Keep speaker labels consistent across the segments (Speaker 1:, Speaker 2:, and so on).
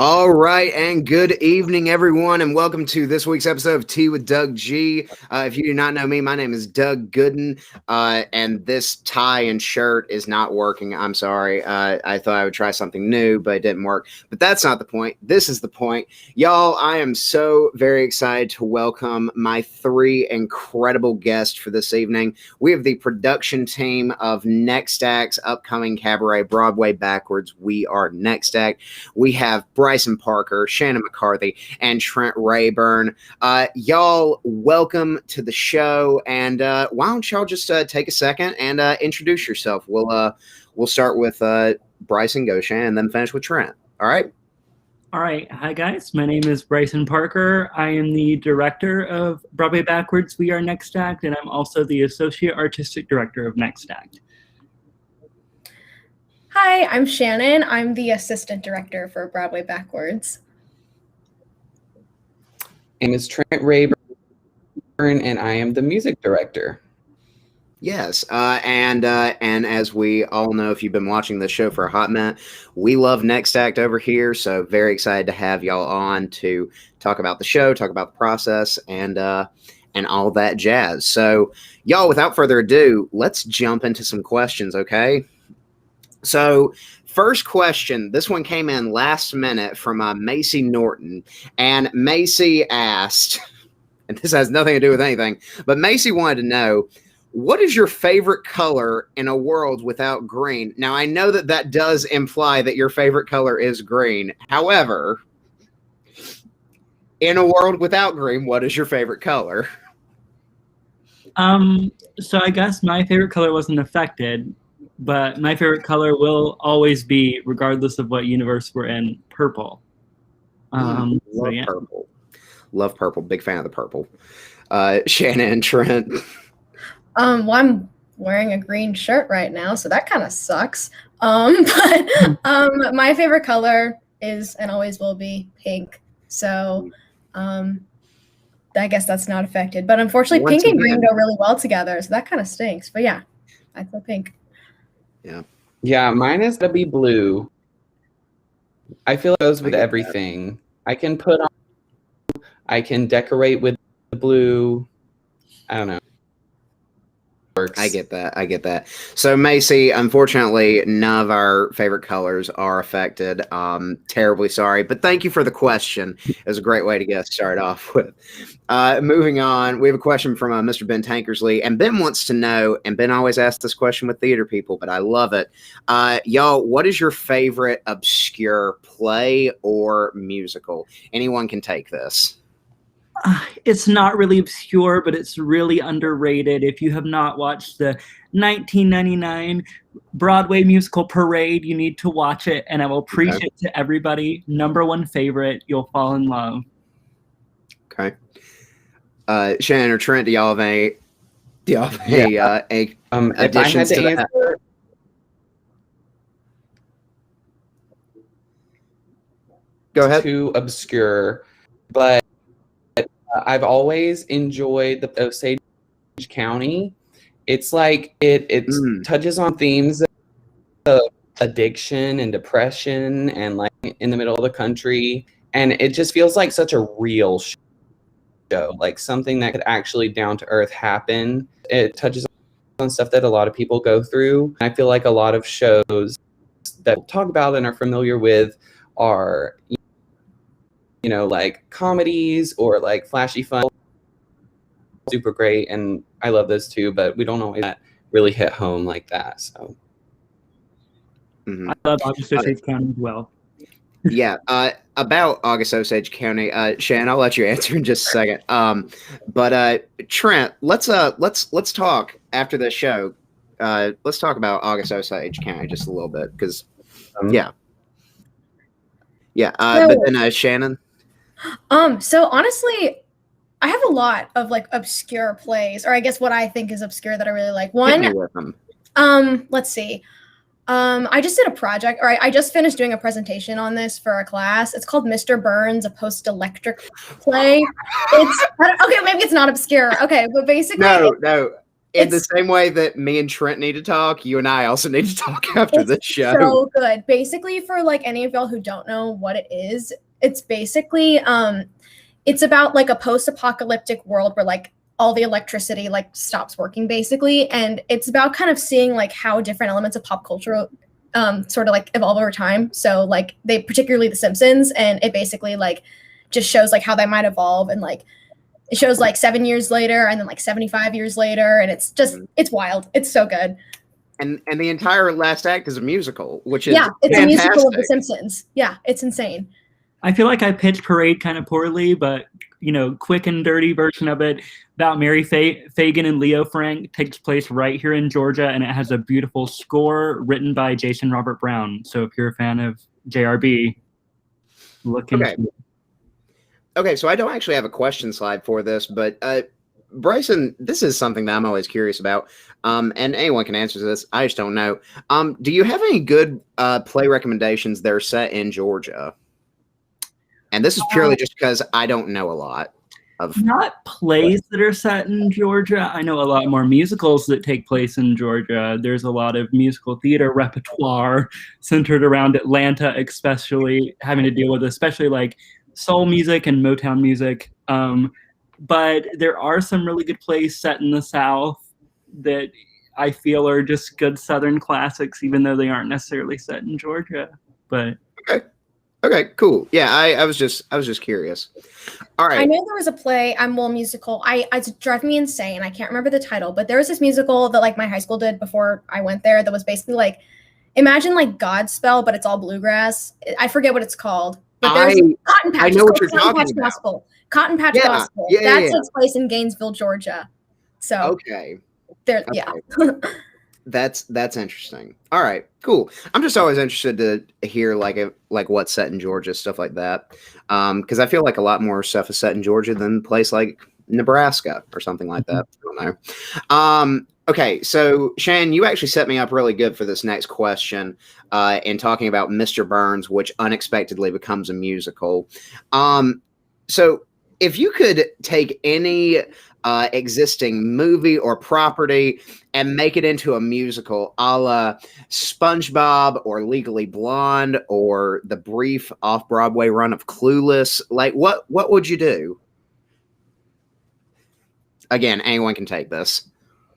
Speaker 1: All right, and good evening, everyone, and welcome to this week's episode of Tea with Doug G. If you do not know me, my name is Doug Gooden, and this tie and shirt is not working. I'm sorry. I thought I would try something new, but it didn't work. But that's not the point. This is the point. Y'all, I am so very excited to welcome my three incredible guests for this evening. We have the production team of Next Act's upcoming cabaret, Broadway Backwards. We are Next Act. We have Bryson Parker, Shannon McCarthy, and Trent Rayburn. Y'all, welcome to the show. And why don't y'all just take a second and introduce yourself? We'll start with Bryson, go Shannon, and then finish with Trent. All right?
Speaker 2: All right. Hi, guys. My name is Bryson Parker. I am the director of Broadway Backwards. We are Next Act, and I'm also the associate artistic director of Next Act.
Speaker 3: Hi, I'm Shannon. I'm the assistant director for Broadway Backwards.
Speaker 4: My name is Trent Rayburn, and I am the music director.
Speaker 1: Yes, and as we all know, if you've been watching this show for a hot minute, we love Next Act over here, so very excited to have y'all on to talk about the show, talk about the process, and all that jazz. So, y'all, without further ado, let's jump into some questions, okay? So, first question, this one came in last minute from Macy Norton, and Macy asked, and this has nothing to do with anything, but Macy wanted to know, what is your favorite color in a world without green? Now, I know that that does imply that your favorite color is green. However, in a world without green, what is your favorite color?
Speaker 2: So I guess my favorite color wasn't affected, but my favorite color will always be, regardless of what universe we're in, purple.
Speaker 1: Love purple. Love purple. Big fan of the purple. Shannon and Trent.
Speaker 3: Well, I'm wearing a green shirt right now, so that kind of sucks. But my favorite color is and always will be pink. So I guess that's not affected. But unfortunately, pink and green go really well together, so that kind of stinks. But yeah, I feel pink.
Speaker 4: Yeah, mine is gonna be blue. I feel it goes with everything. I can I can decorate with the blue. I don't know.
Speaker 1: I get that. So, Macy, unfortunately, none of our favorite colors are affected. Terribly sorry, but thank you for the question. It was a great way to get started off with. Moving on, we have a question from Mr. Ben Tankersley, and Ben wants to know, and Ben always asks this question with theater people, but I love it. Y'all, what is your favorite obscure play or musical? Anyone can take this.
Speaker 2: It's not really obscure, but it's really underrated. If you have not watched the 1999 Broadway musical Parade, you need to watch it, and I will preach it to everybody. #1 favorite. You'll fall in love.
Speaker 1: Okay. Shannon or Trent, do y'all have any additions to that? Go ahead.
Speaker 4: Too obscure, but I've always enjoyed the Osage County. It's like it touches on themes of addiction and depression and like in the middle of the country. And it just feels like such a real show, like something that could actually down to earth happen. It touches on stuff that a lot of people go through. I feel like a lot of shows that we'll talk about and are familiar with are, you know, like comedies or like flashy fun, super great, and I love those too, but we don't always really hit home like that. So
Speaker 2: I love August Osage County as well.
Speaker 1: Yeah, about August Osage County, Shannon, I'll let you answer in just a second. But Trent, let's talk after the show. Let's talk about August Osage County just a little bit because but then Shannon.
Speaker 3: So honestly, I have a lot of like obscure plays, or I guess what I think is obscure that I really like. One, let's see. I just did a project, or I just finished doing a presentation on this for a class. It's called Mr. Burns, a post-electric play. Okay, maybe it's not obscure. Okay, but basically,
Speaker 1: no, in the same way that me and Trent need to talk, you and I also need to talk after this show.
Speaker 3: So good. Basically, for like any of y'all who don't know what it is, it's basically it's about like a post-apocalyptic world where like all the electricity like stops working basically, and it's about kind of seeing like how different elements of pop culture sort of like evolve over time. So like they particularly The Simpsons, and it basically like just shows like how they might evolve, and like it shows like 7 years later and then like 75 years later, and it's just it's wild. It's so good.
Speaker 1: And the entire last act is a musical, which is
Speaker 3: it's
Speaker 1: fantastic.
Speaker 3: a musical of The Simpsons. Yeah, it's insane.
Speaker 2: I feel like I pitched Parade kind of poorly, but you know, quick and dirty version of it about Mary Fagan and Leo Frank takes place right here in Georgia, and it has a beautiful score written by Jason Robert Brown. So if you're a fan of JRB, look into it.
Speaker 1: Okay, so I don't actually have a question slide for this, but Bryson, this is something that I'm always curious about, and anyone can answer this. I just don't know. Do you have any good play recommendations that are set in Georgia? And this is purely just because I don't know a lot of
Speaker 2: not plays that are set in Georgia. I know a lot more musicals that take place in Georgia. There's a lot of musical theater repertoire centered around Atlanta, especially having to deal with especially like soul music and Motown music. But there are some really good plays set in the South that I feel are just good Southern classics, even though they aren't necessarily set in Georgia. But
Speaker 1: Okay, cool. Yeah, I was just curious. All right.
Speaker 3: I know there was a play, musical. It's driving me insane. I can't remember the title, but there was this musical that like my high school did before I went there that was basically like, imagine like Godspell, but it's all bluegrass. I forget what it's called. But there's Cotton Patch.
Speaker 1: I know what you're talking about.
Speaker 3: Gospel. Cotton Patch Gospel. That takes place in Gainesville, Georgia. So yeah.
Speaker 1: That's interesting. All right, cool. I'm just always interested to hear like what's set in Georgia, stuff like that. Because I feel like a lot more stuff is set in Georgia than a place like Nebraska or something like that. I don't know. Okay, so Shannon, you actually set me up really good for this next question in talking about Mr. Burns, which unexpectedly becomes a musical. So if you could take any existing movie or property and make it into a musical, a la SpongeBob or Legally Blonde or the brief off-Broadway run of Clueless, like what would you do? Again, anyone can take this.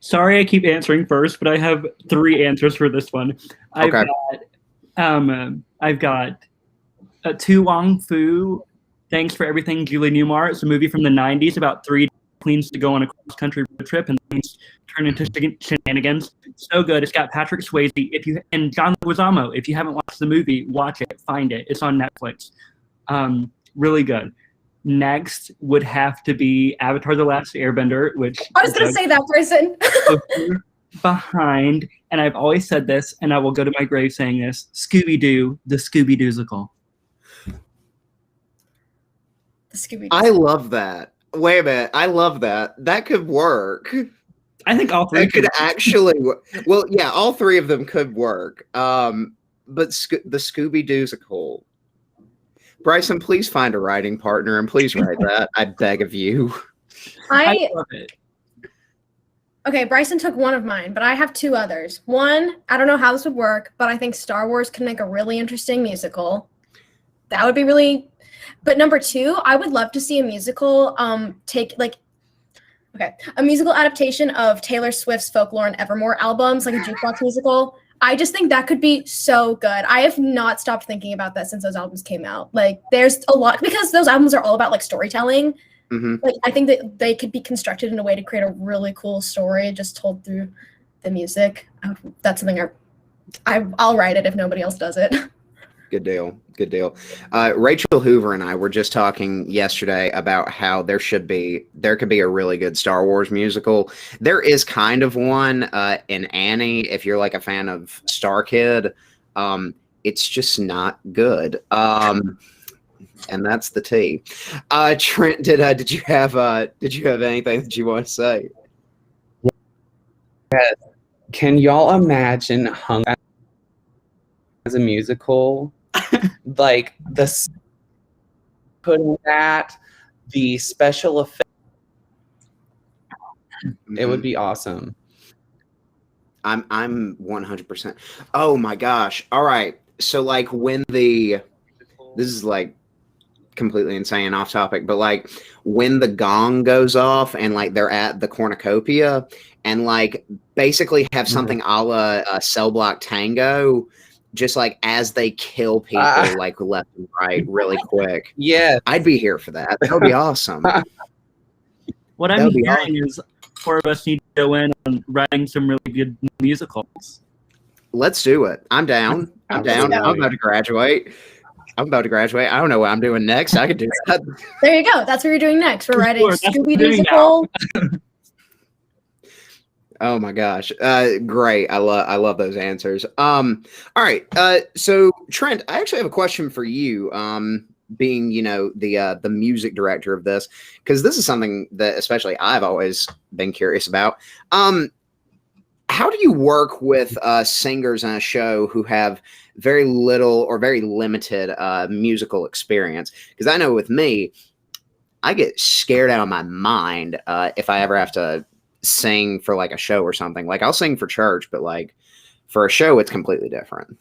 Speaker 2: Sorry, I keep answering first, but I have 3 answers for this one. I've got Tu Wong Fu, Thanks for Everything, Julie Newmar. It's a movie from the 90s about 3 queens to go on a cross-country road trip and things turn into shenanigans. So good. It's got Patrick Swayze. And John Leguizamo. If you haven't watched the movie, watch it. Find it. It's on Netflix. Really good. Next would have to be Avatar: The Last Airbender, which
Speaker 3: I was going to say that person.
Speaker 2: behind, and I've always said this, and I will go to my grave saying this: Scooby-Doo, the Scooby-Doozical.
Speaker 3: The Scooby-Doo.
Speaker 1: I love that. Wait a minute. I love that. That could work.
Speaker 2: I think all 3
Speaker 1: could actually work. Well, yeah, all 3 of them could work. But the Scooby-Doozical. Bryson, please find a writing partner and please write that. I beg of you.
Speaker 2: I love it.
Speaker 3: Okay, Bryson took one of mine, but I have 2 others. One, I don't know how this would work, but I think Star Wars can make a really interesting musical. That would be really... But number 2, I would love to see a musical a musical adaptation of Taylor Swift's Folklore and Evermore albums, like a jukebox musical. I just think that could be so good. I have not stopped thinking about that since those albums came out. Like, there's a lot, because those albums are all about like storytelling.
Speaker 1: Mm-hmm.
Speaker 3: Like, I think that they could be constructed in a way to create a really cool story just told through the music. That's something I'll write it if nobody else does it.
Speaker 1: Good deal. Good deal. Rachel Hoover and I were just talking yesterday about how there could be a really good Star Wars musical. There is kind of one in Annie, if you're like a fan of Star Kid. It's just not good. And that's the tea. Trent, did you have anything that you want to say?
Speaker 4: Yes. Can y'all imagine Hung as a musical? Like putting that, the special effects, it would be awesome.
Speaker 1: I'm 100%. Oh my gosh. All right. So like when this is like completely insane off topic, but like when the gong goes off and like they're at the cornucopia and like basically have something a la Cell Block Tango, just like as they kill people like left and right really quick.
Speaker 4: Yeah,
Speaker 1: I'd be here for that. That would be awesome.
Speaker 2: What I'm hearing is four of us need to go in on writing some really good musicals.
Speaker 1: Let's do it. I'm down. I'm down. I'm about to graduate. I don't know what I'm doing next. I could do that.
Speaker 3: There you go. That's what you're doing next. We're writing Scooby musical.
Speaker 1: Oh my gosh. Great. I love those answers. All right. So Trent, I actually have a question for you. Being, you know, the music director of this, because this is something that especially I've always been curious about. How do you work with singers on a show who have very little or very limited musical experience? Because I know with me, I get scared out of my mind if I ever have to sing for like a show or something. Like I'll sing for church, but like for a show, it's completely different.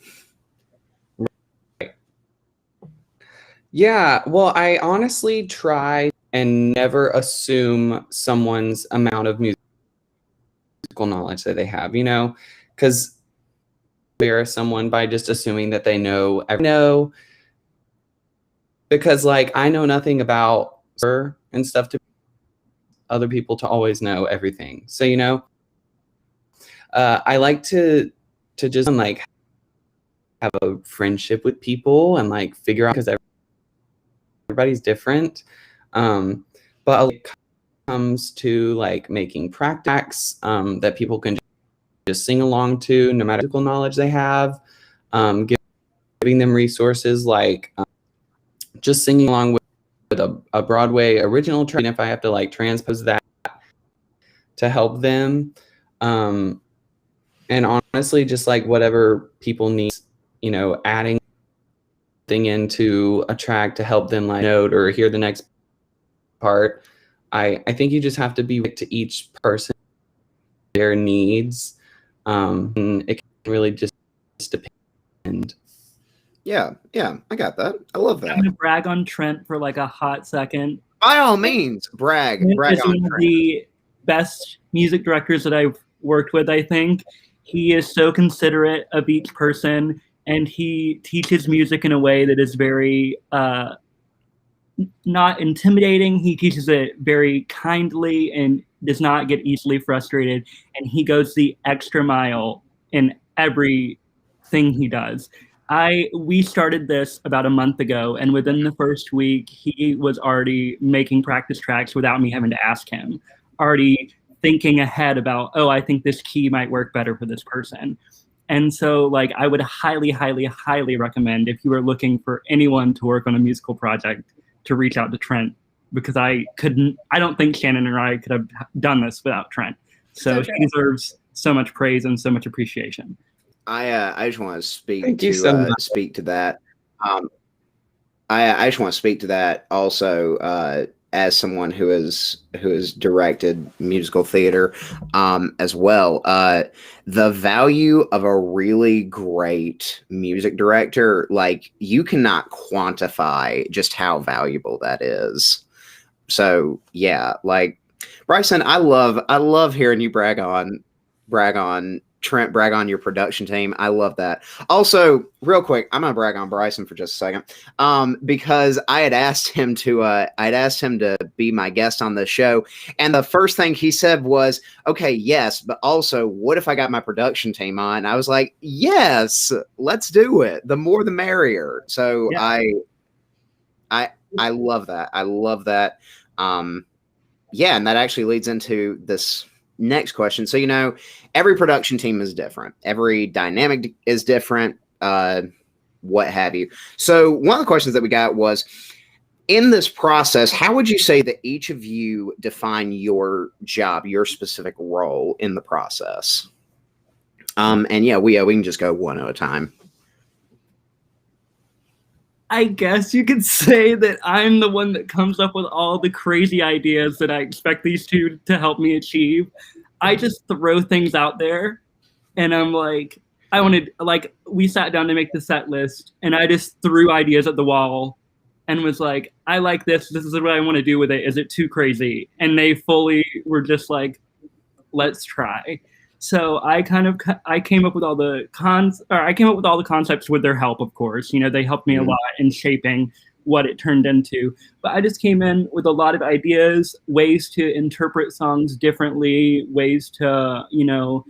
Speaker 4: Yeah, well, I honestly try and never assume someone's amount of musical knowledge that they have, you know, because embarrass someone by just assuming that they know, because like I know nothing about her and stuff to other people to always know everything. So, you know, I like to just like have a friendship with people and like figure out, because everybody's different. But when it comes to like making practice that people can just sing along to, no matter what knowledge they have, giving them resources like just singing along with a Broadway original track, if I have to like transpose that to help them. And honestly, just like whatever people need, you know, adding thing into a track to help them like note or hear the next part. I think you just have to be to each person, their needs. And it can really just depend.
Speaker 1: Yeah, I got that. I love that.
Speaker 2: I'm gonna brag on Trent for like a hot second.
Speaker 1: By all means, brag. Brag
Speaker 2: is
Speaker 1: on
Speaker 2: one of the best music directors that I've worked with, I think. He is so considerate of each person, and he teaches music in a way that is very not intimidating. He teaches it very kindly and does not get easily frustrated. And he goes the extra mile in everything he does. We started this about a month ago, and within the first week, he was already making practice tracks without me having to ask him, already thinking ahead about, oh, I think this key might work better for this person. And so like I would highly, highly, highly recommend, if you are looking for anyone to work on a musical project, to reach out to Trent, because I don't think Shannon or I could have done this without Trent. So she deserves so much praise and so much appreciation.
Speaker 1: I just want to speak to that. I just want to speak to that also as someone who has directed musical theater as well. The value of a really great music director, like you cannot quantify just how valuable that is. So yeah, like Bryson, I love hearing you brag on Trent, brag on your production team. I love that. Also, real quick, I'm gonna brag on Bryson for just a second, because I had asked him to be my guest on the show, and the first thing he said was, "Okay, yes, but also, what if I got my production team on?" I was like, "Yes, let's do it. The more, the merrier." So yeah. I love that. I love that. Yeah, and that actually leads into this next question. So, you know, every production team is different. Every dynamic is different, what have you. So one of the questions that we got was, in this process, how would you say that each of you define your job, your specific role in the process? And yeah, we can just go one at a time.
Speaker 2: I guess you could say that I'm the one that comes up with all the crazy ideas that I expect these two to help me achieve. I just throw things out there And I'm like, I wanted, like, we sat down to make the set list, and I just threw ideas at the wall and was like, I like this. This is what I want to do with it. Is it too crazy? And they fully were just like, let's try. So I came up with all the concepts with their help, of course. You know, they helped me a lot in shaping what it turned into. But I just came in with a lot of ideas, ways to interpret songs differently, ways to, you know,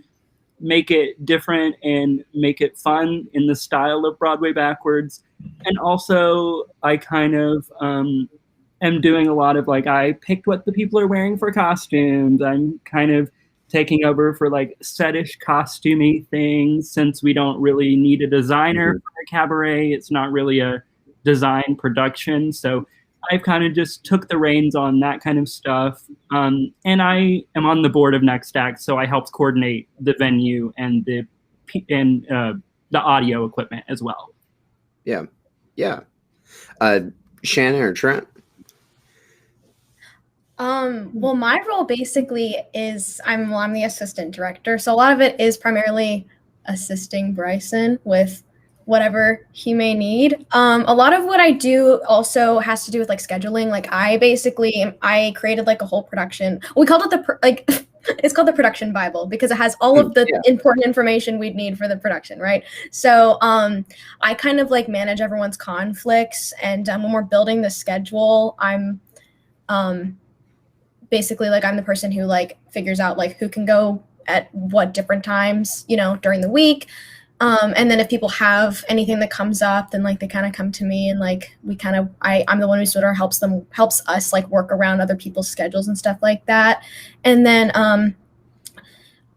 Speaker 2: make it different and make it fun in the style of Broadway Backwards. And also, I kind of am doing a lot of, like, I picked what the people are wearing for costumes. I'm kind of taking over for, like, setish costumey things, since we don't really need a designer for a cabaret. It's not really a design production. So I've kind of just took the reins on that kind of stuff. And I am on the board of Next Act, so I help coordinate the venue and the audio equipment as well.
Speaker 1: Yeah. Yeah. Shannon or Trent?
Speaker 3: Well, my role basically is I'm the assistant director. So a lot of it is primarily assisting Bryson with whatever he may need. A lot of what I do also has to do with like scheduling. Like I created like a whole production. We called it it's called the production Bible because it has all of the important information we'd need for the production, right? So I kind of like manage everyone's conflicts, and when we're building the schedule, I'm basically like I'm the person who like figures out like who can go at what different times, you know, during the week. And then if people have anything that comes up, then like they kind of come to me, and like I'm the one who sort of helps us like work around other people's schedules and stuff like that. And then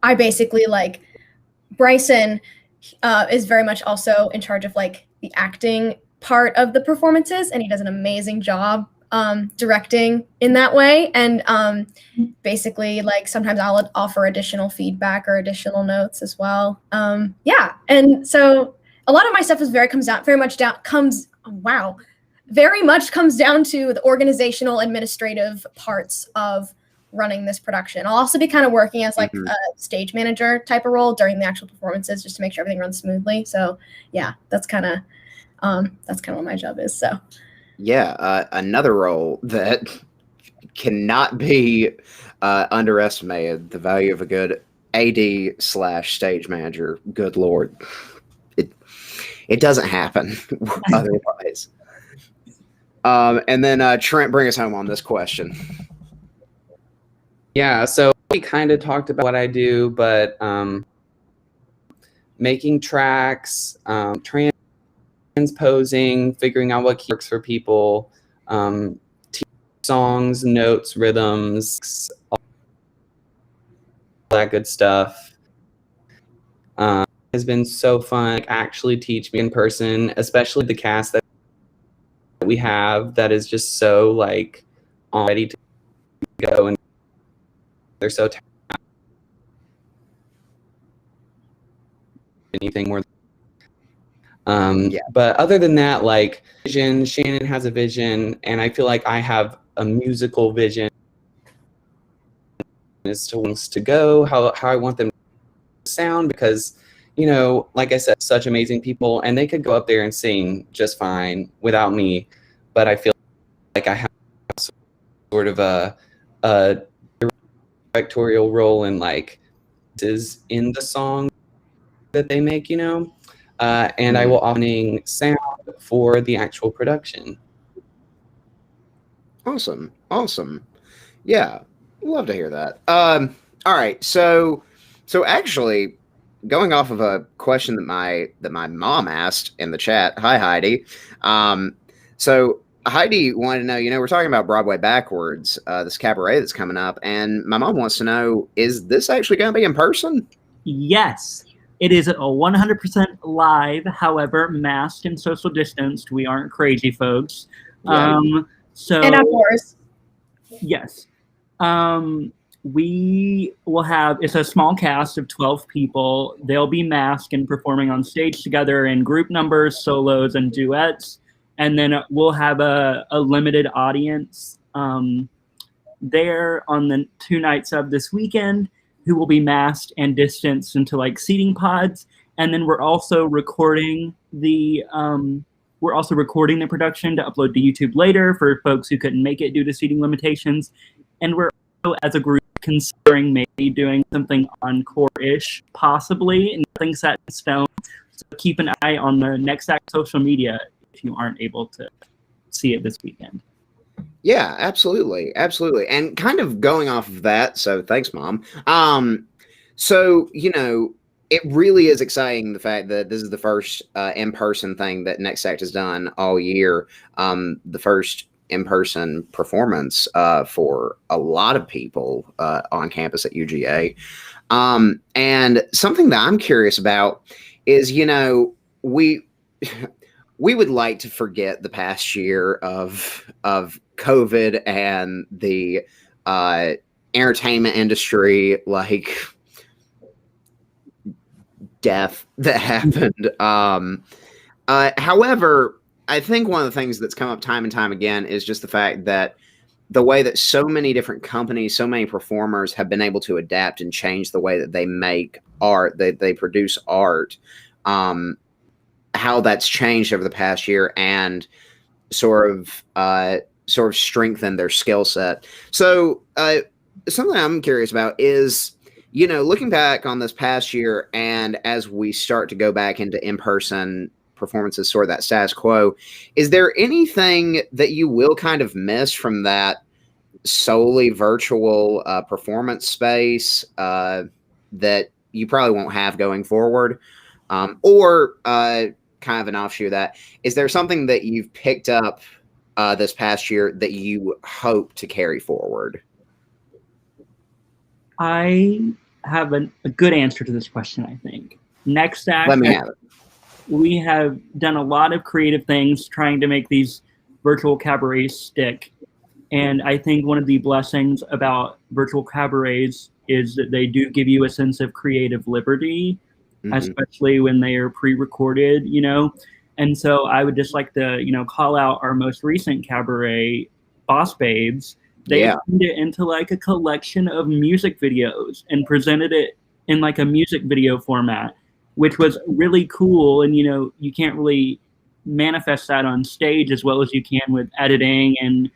Speaker 3: I basically like Bryson is very much also in charge of like the acting part of the performances, and he does an amazing job directing in that way. And basically like sometimes I'll offer additional feedback or additional notes as well. And so a lot of my stuff is very much comes down to the organizational administrative parts of running this production. I'll also be kind of working as like a stage manager type of role during the actual performances, just to make sure everything runs smoothly. So yeah, that's kind of what my job is. So
Speaker 1: yeah, another role that cannot be underestimated, the value of a good AD/stage manager. Good Lord. It doesn't happen otherwise. And then Trent, bring us home on this question.
Speaker 4: Yeah, so we kind of talked about what I do, but making tracks, transposing, figuring out what works for people, songs, notes, rhythms, all that good stuff. Has been so fun. Like, actually teach me in person, especially the cast that we have that is just so like ready to go, and they're so talented. Anything more. But other than that, like Shannon has a vision, and I feel like I have a musical vision as to wants to go, how I want them to sound, because, you know, like I said, such amazing people, and they could go up there and sing just fine without me, but I feel like I have sort of a directorial role in like is in the song that they make, you know. And I will often sound for the actual production.
Speaker 1: Awesome. Yeah, love to hear that. All right, so actually, going off of a question that my mom asked in the chat. Hi, Heidi. So Heidi wanted to know, you know, we're talking about Broadway Backwards, this cabaret that's coming up, and my mom wants to know, is this actually going to be in person?
Speaker 2: Yes. It is a 100% live, however, masked and social distanced. We aren't crazy folks.
Speaker 1: Yeah.
Speaker 3: And outdoors.
Speaker 2: Yes. We will have, it's a small cast of 12 people. They'll be masked and performing on stage together in group numbers, solos, and duets. And then we'll have a limited audience there on the 2 nights of this weekend. who will be masked and distanced into like seating pods. And then we're also recording the production to upload to YouTube later for folks who couldn't make it due to seating limitations. And we're also, as a group, considering maybe doing something encore-ish, possibly. Nothing set in stone. So keep an eye on the Next Act social media if you aren't able to see it this weekend.
Speaker 1: Yeah, absolutely. Absolutely. And kind of going off of that, so thanks, Mom. So, you know, it really is exciting, the fact that this is the first in-person thing that Next Act has done all year. The first in-person performance for a lot of people on campus at UGA. And something that I'm curious about is, you know, we would like to forget the past year of COVID and the entertainment industry, like, death that happened. However, I think one of the things that's come up time and time again is just the fact that the way that so many different companies, so many performers have been able to adapt and change the way that they make art, they produce art, how that's changed over the past year and sort of strengthened their skill set. So something I'm curious about is, you know, looking back on this past year, and as we start to go back into in-person performances, sort of that status quo, is there anything that you will kind of miss from that solely virtual performance space that you probably won't have going forward? Or kind of an offshoot of that, is there something that you've picked up this past year that you hope to carry forward?
Speaker 2: I have a good answer to this question, I think. Next Act,
Speaker 1: Let me have it.
Speaker 2: We have done a lot of creative things trying to make these virtual cabarets stick. And I think one of the blessings about virtual cabarets is that they do give you a sense of creative liberty, especially when they are pre-recorded, you know. And so I would just like to, you know, call out our most recent cabaret, Boss Babes. They turned it into like a collection of music videos and presented it in like a music video format, which was really cool. And, you know, you can't really manifest that on stage as well as you can with editing and,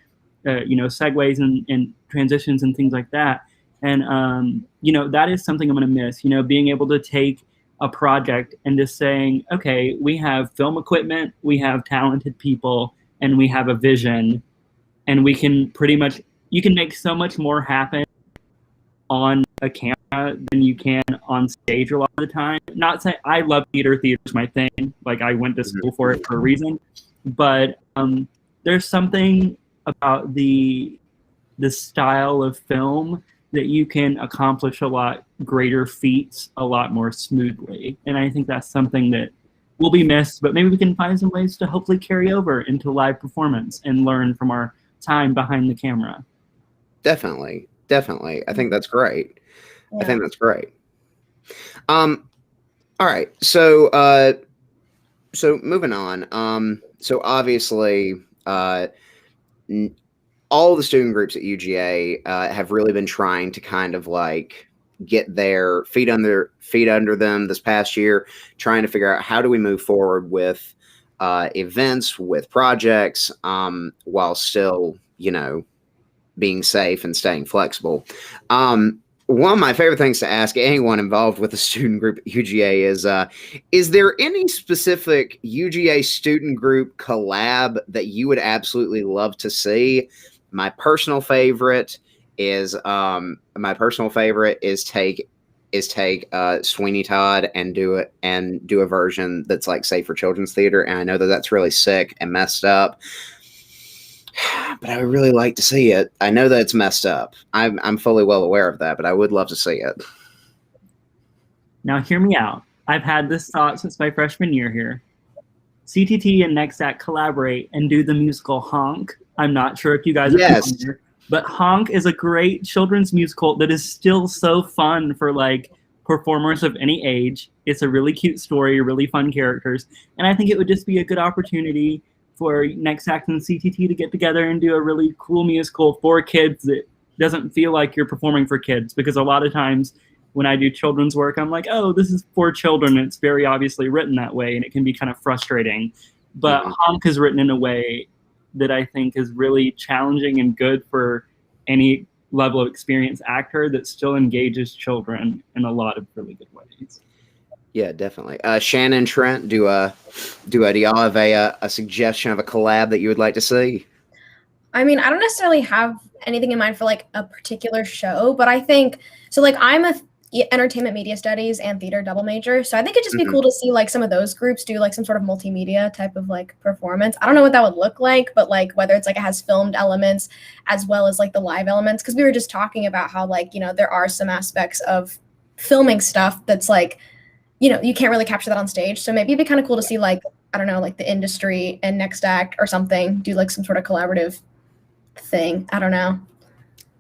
Speaker 2: you know, segues and transitions and things like that. And, you know, that is something I'm going to miss, you know, being able to take a project and just saying, okay, we have film equipment, we have talented people, and we have a vision, and we can pretty much, you can make so much more happen on a camera than you can on stage a lot of the time. Not saying I love theater, theater's my thing. Like, I went to school for it for a reason. But there's something about the style of film that you can accomplish a lot greater feats a lot more smoothly. And I think that's something that will be missed, but maybe we can find some ways to hopefully carry over into live performance and learn from our time behind the camera.
Speaker 1: Definitely. I think that's great.
Speaker 3: Yeah.
Speaker 1: I think that's great. All right. So moving on. So obviously, all the student groups at UGA have really been trying to kind of like get their feet under them this past year, trying to figure out how do we move forward with events, with projects, while still, you know, being safe and staying flexible. One of my favorite things to ask anyone involved with a student group at UGA is there any specific UGA student group collab that you would absolutely love to see? My personal favorite is take Sweeney Todd and do a version that's like safe for children's theater. And I know that that's really sick and messed up, but I would really like to see it. I know that it's messed up. I'm fully well aware of that, but I would love to see it.
Speaker 2: Now, hear me out. I've had this thought since my freshman year here. CTT and Next Act collaborate and do the musical Honk. I'm not sure if you guys are familiar, but Honk is a great children's musical that is still so fun for like performers of any age. It's a really cute story, really fun characters, and I think it would just be a good opportunity for Next Act and CTT to get together and do a really cool musical for kids that doesn't feel like you're performing for kids, because a lot of times when I do children's work, I'm like, oh, this is for children. And it's very obviously written that way, and it can be kind of frustrating. But Honk is written in a way that I think is really challenging and good for any level of experienced actor that still engages children in a lot of really good ways.
Speaker 1: Yeah, definitely. Shannon, Trent, do y'all have a suggestion of a collab that you would like to see?
Speaker 3: I mean, I don't necessarily have anything in mind for like a particular show, but I think so. Like, I'm a entertainment media studies and theater double major, so I think it'd just be cool to see like some of those groups do like some sort of multimedia type of like performance. I don't know what that would look like, but like whether it's like it has filmed elements as well as like the live elements, because we were just talking about how like, you know, there are some aspects of filming stuff that's like, you know, you can't really capture that on stage. So maybe it'd be kind of cool to see like, I don't know, like the industry and Next Act or something do like some sort of collaborative thing. I don't know.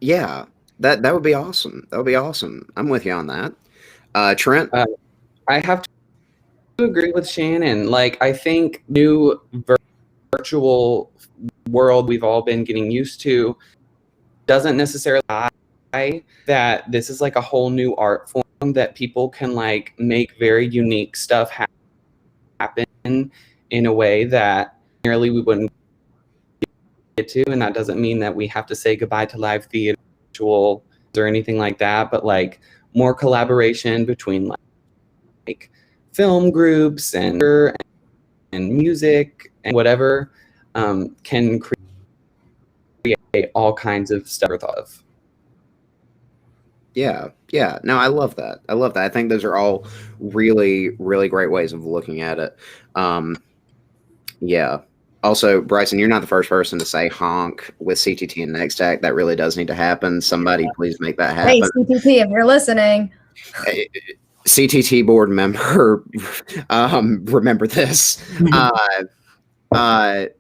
Speaker 1: Yeah, that would be awesome. That would be awesome. I'm with you on that. Trent?
Speaker 4: I have to agree with Shannon. Like, I think new virtual world we've all been getting used to doesn't necessarily imply that this is like a whole new art form that people can like make very unique stuff happen in a way that nearly we wouldn't get to. And that doesn't mean that we have to say goodbye to live theater or anything like that, but like more collaboration between like film groups and music and whatever can create all kinds of stuff of.
Speaker 1: Yeah. No, I love that. I think those are all really, really great ways of looking at it. Yeah. Also, Bryson, you're not the first person to say honk with CTT and Next Act. That really does need to happen. Somebody please make that happen.
Speaker 3: Hey, CTT, if you're listening.
Speaker 1: CTT board member, remember this. But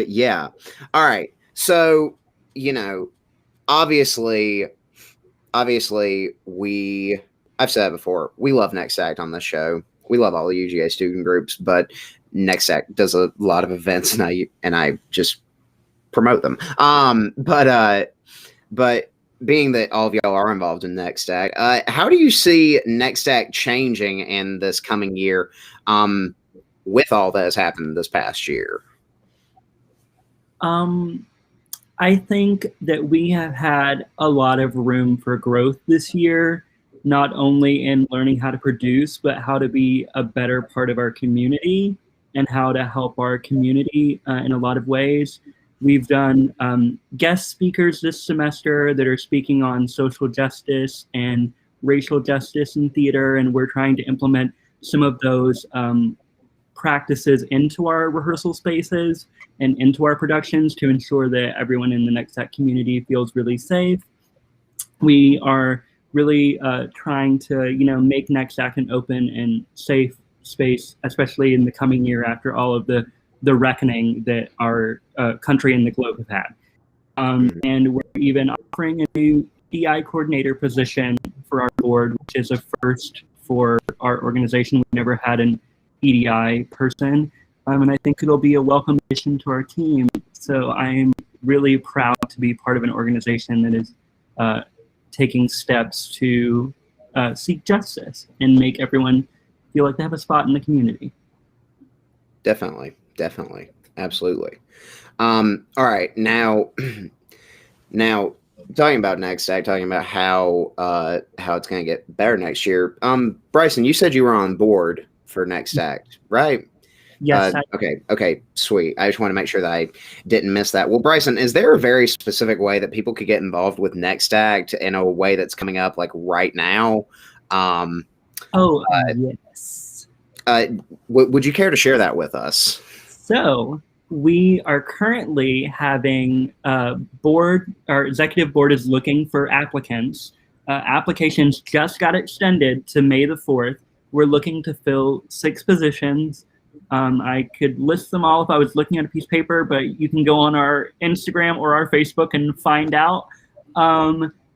Speaker 1: yeah. All right. So, you know, obviously I've said it before, we love Next Act on this show. We love all the UGA student groups, but Next Act does a lot of events and I just promote them. But being that all of y'all are involved in Next Act, how do you see Next Act changing in this coming year with all that has happened this past year?
Speaker 2: I think that we have had a lot of room for growth this year, not only in learning how to produce, but how to be a better part of our community and how to help our community in a lot of ways. We've done guest speakers this semester that are speaking on social justice and racial justice in theater, and we're trying to implement some of those practices into our rehearsal spaces and into our productions to ensure that everyone in the Next Act community feels really safe. We are really trying to, you know, make Next Act an open and safe space, especially in the coming year after all of the reckoning that our country and the globe have had. And we're even offering a new DI coordinator position for our board, which is a first for our organization. We've never had an EDI person, and I think it'll be a welcome addition to our team. So I'm really proud to be part of an organization that is taking steps to seek justice and make everyone feel like they have a spot in the community.
Speaker 1: Definitely, absolutely. All right, now talking about Next Act, talking about how it's going to get better next year. Bryson, you said you were on board for Next Act, right?
Speaker 2: Yes.
Speaker 1: Okay, sweet. I just want to make sure that I didn't miss that. Well, Bryson, is there a very specific way that people could get involved with Next Act in a way that's coming up like right now?
Speaker 2: Yes.
Speaker 1: Would you care to share that with us?
Speaker 2: So we are currently having our executive board is looking for applicants. Applications just got extended to May the 4th. We're looking to fill 6 positions. I could list them all if I was looking at a piece of paper, but you can go on our Instagram or our Facebook and find out.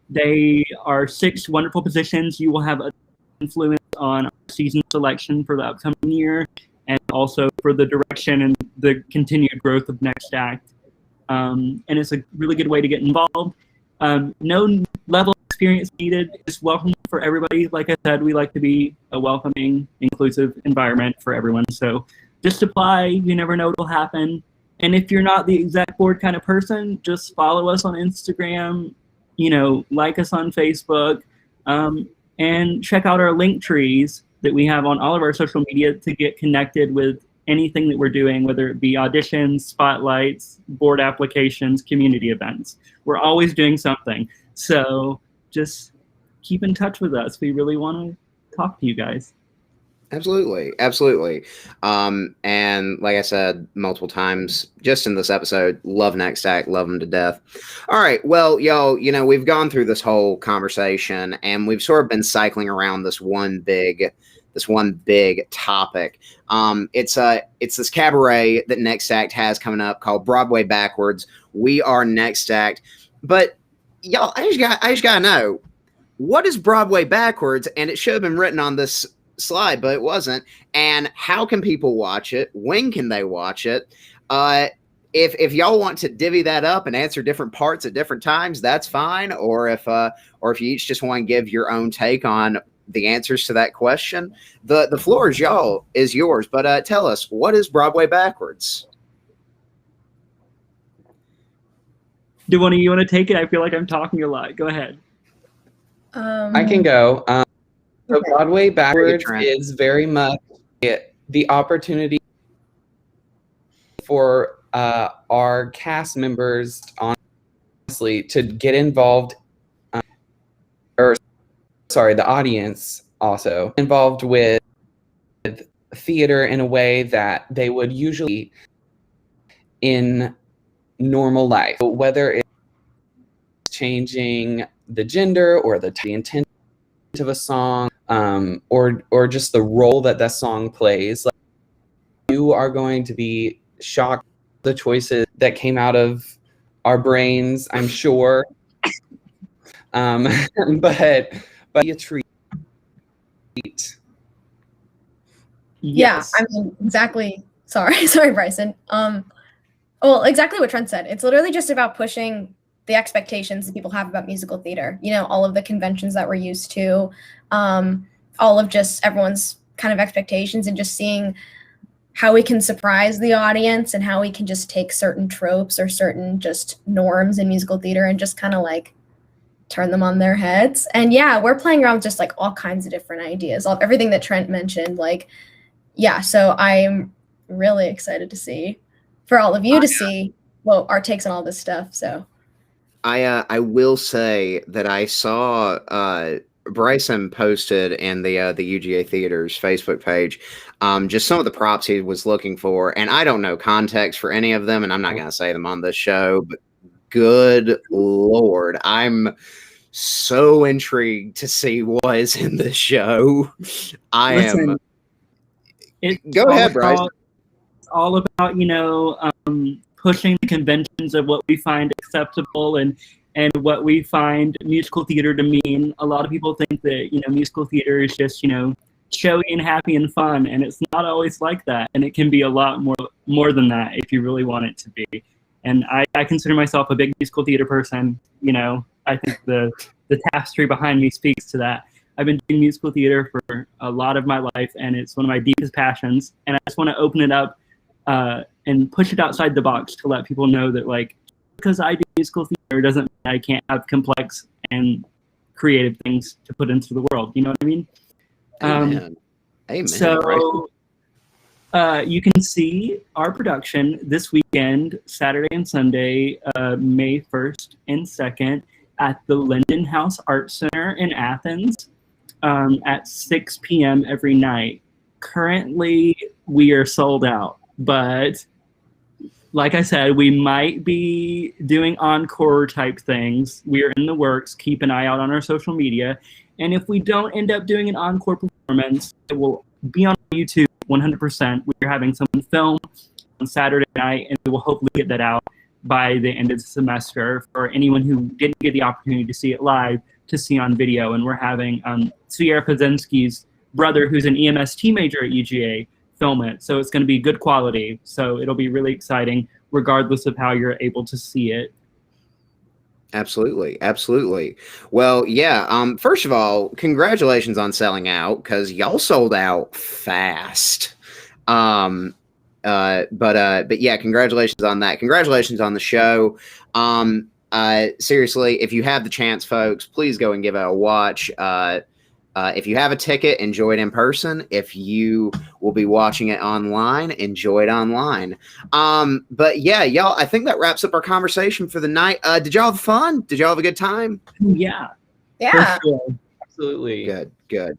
Speaker 2: They are 6 wonderful positions. You will have an influence on our season selection for the upcoming year and also for the direction and the continued growth of Next Act. And it's a really good way to get involved. No level of experience needed. It's welcome for everybody. Like I said, we like to be a welcoming, inclusive environment for everyone. So just apply. You never know what'll happen. And if you're not the exact board kind of person, just follow us on Instagram, like us on Facebook, and check out our link trees that we have on all of our social media to get connected with anything that we're doing, whether it be auditions, spotlights, board applications, community events. We're always doing something. So just keep in touch with us. We really want to talk to you guys.
Speaker 1: Absolutely. And like I said multiple times just in this episode, love Next Act, love them to death. All right, well, y'all, we've gone through this whole conversation and we've sort of been cycling around this one big topic. It's this cabaret that Next Act has coming up called Broadway Backwards. We are Next Act, but y'all, I just gotta know, what is Broadway Backwards? And it should have been written on this slide, but it wasn't. And how can people watch it? When can they watch it? If y'all want to divvy that up and answer different parts at different times, that's fine. Or if you each just want to give your own take on the answers to that question, the floor is yours. But tell us, what is Broadway Backwards?
Speaker 2: Do one of you want to take it? I feel like I'm talking a lot. Go ahead.
Speaker 4: I can go. So Broadway Backwards is very much the opportunity for our cast members, honestly, to get involved, the audience also involved with theater in a way that they would usually in normal life, whether it's changing the gender or the intent of a song, or just the role that song plays. Like, you are going to be shocked at the choices that came out of our brains, I'm sure. But a treat.
Speaker 3: Yeah, I mean, exactly. Sorry, Bryson. Well, exactly what Trent said. It's literally just about pushing the expectations that people have about musical theater. All of the conventions that we're used to, all of just everyone's kind of expectations, and just seeing how we can surprise the audience and how we can just take certain tropes or certain just norms in musical theater and just kind of like turn them on their heads. And yeah, we're playing around with just like all kinds of different ideas, everything that Trent mentioned. So I'm really excited to see, for all of you to see, our takes on all this stuff. So
Speaker 1: I will say that I saw Bryson posted in the UGA Theater's Facebook page just some of the props he was looking for, and I don't know context for any of them, and I'm not going to say them on this show, but good Lord, I'm so intrigued to see what is in the show. Go ahead, Bryson.
Speaker 2: It's all about, pushing the conventions of what we find acceptable and what we find musical theater to mean. A lot of people think that, musical theater is just, showy and happy and fun, and it's not always like that. And it can be a lot more than that if you really want it to be. And I consider myself a big musical theater person. I think the tapestry behind me speaks to that. I've been doing musical theater for a lot of my life, and it's one of my deepest passions. And I just want to open it up and push it outside the box to let people know that, because I do musical theater doesn't mean I can't have complex and creative things to put into the world. You know what I mean?
Speaker 1: Amen.
Speaker 2: So you can see our production this weekend, Saturday and Sunday, May 1st and 2nd, at the Linden House Art Center in Athens at 6 p.m. every night. Currently, we are sold out, but like I said, we might be doing encore type things. We are in the works. Keep an eye out on our social media. And if we don't end up doing an encore performance, it will be on YouTube 100%. We're having someone film on Saturday night, and we will hopefully get that out by the end of the semester for anyone who didn't get the opportunity to see it live to see on video. And we're having Sierra Pazensky's brother, who's an EMST major at UGA, film it. So it's going to be good quality. So it'll be really exciting, regardless of how you're able to see it.
Speaker 1: Absolutely, absolutely. Well, yeah. First of all, congratulations on selling out because y'all sold out fast. Um, but yeah, congratulations on that. Congratulations on the show. Seriously, if you have the chance, folks, please go and give it a watch. If you have a ticket, enjoy it in person. If you will be watching it online, enjoy it online. But yeah, y'all, I think that wraps up our conversation for the night. Did y'all have fun? Did y'all have a good time?
Speaker 2: Yeah.
Speaker 3: Yeah.
Speaker 2: Sure.
Speaker 4: Absolutely.
Speaker 1: Good.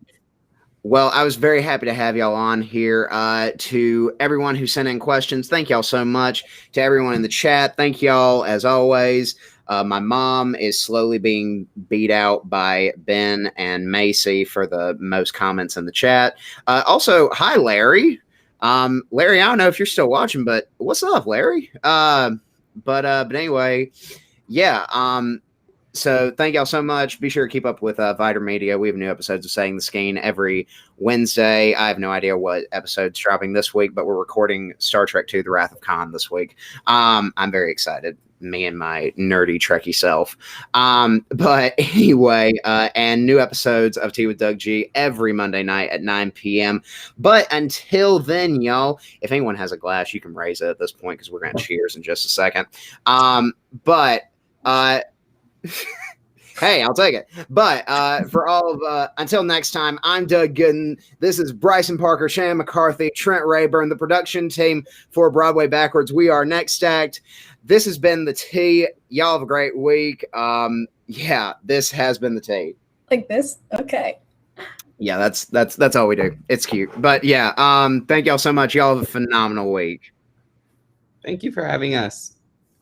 Speaker 1: Well, I was very happy to have y'all on here. To everyone who sent in questions, thank y'all so much. To everyone in the chat, thank y'all as always. My mom is slowly being beat out by Ben and Macy for the most comments in the chat. Also, hi, Larry. Larry, I don't know if you're still watching, but what's up, Larry? But anyway, yeah. So thank y'all so much. Be sure to keep up with Viter Media. We have new episodes of Saying the Skeen every Wednesday. I have no idea what episode's dropping this week, but we're recording Star Trek II: The Wrath of Khan this week. I'm very excited. Me and my nerdy Trekkie self. But anyway, and new episodes of Tea with Doug G every Monday night at 9 p.m. But until then, y'all, if anyone has a glass, you can raise it at this point because we're going to cheers in just a second. Hey, I'll take it. But for all of until next time, I'm Doug Gooden. This is Bryson Parker, Shannon McCarthy, Trent Rayburn, the production team for Broadway Backwards. We are Next Act. This has been the tea. Y'all have a great week. Yeah, this has been the tea.
Speaker 3: Like this? Okay.
Speaker 1: Yeah, that's all we do. It's cute. But yeah, thank y'all so much. Y'all have a phenomenal week.
Speaker 4: Thank you for having us.